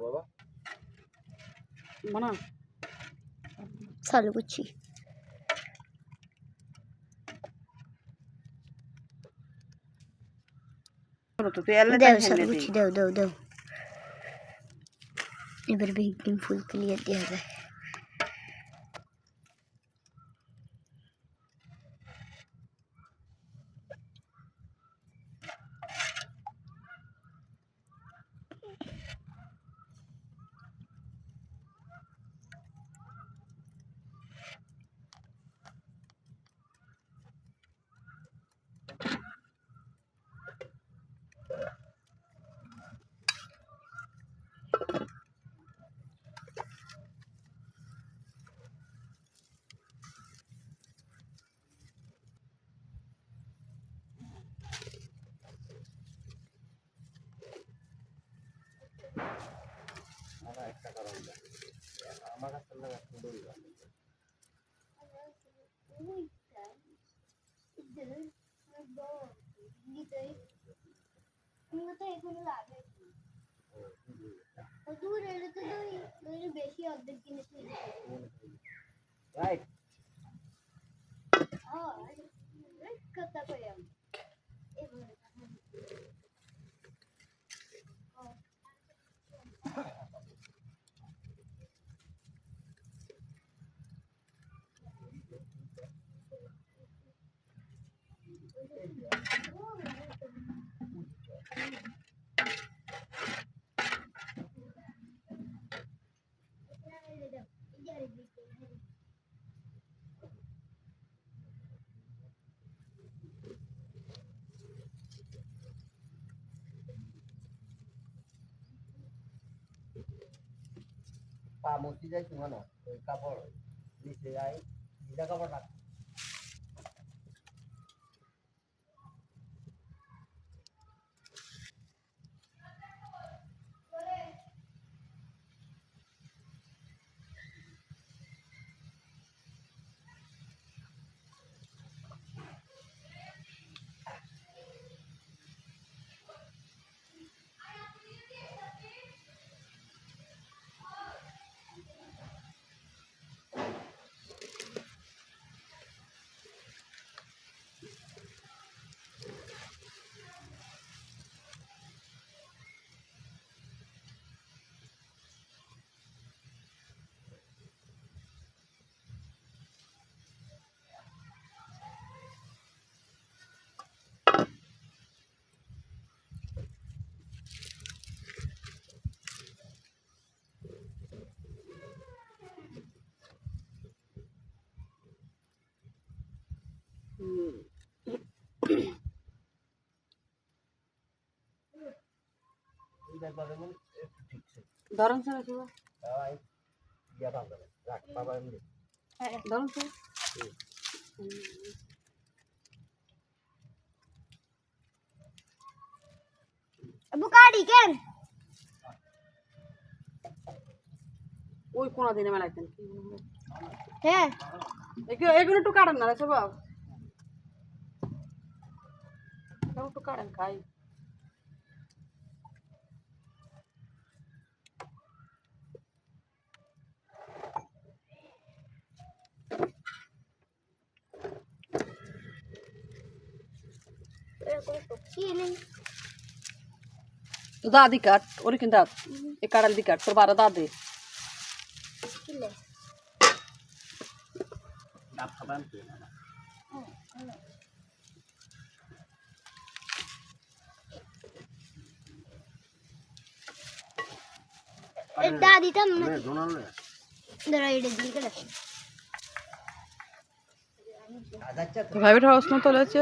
বাবা বনা চালু করছি। দাও চালু করছি, দাও দাও দাও। এবার বেকিং ফুল ক্লিয়ার দেওয়া যায়। আমার কাছে লাগা সুন্দরই লাগে। বেশি অর্ধেক জিনিস রাইট কথা কই আমি পা মুছি যাই তোমার না ওই কাপড় নিচে যাই ভিজা কাপড় রাখ। ধরন স্যার আছে ইয়া বাবা রাখ বাবা এমনি ধরন স্যার বুকাড়ি কেন ওই কোনা দিনে মেলাইতেন হ্যাঁ এগুলো একটু কাটেন না রে বাবা, একটু কাটেন খাই। তো দাদি কাট ওরে কিন্তু দাঁত এ কাটাল দি কাট তোর বারা দাঁত দে ডাব খাবেন দাদি তো জোনালে ধরো এটা দিয়ে গেল আচ্ছা ভাই বেটা হাউস না তোলে আছে।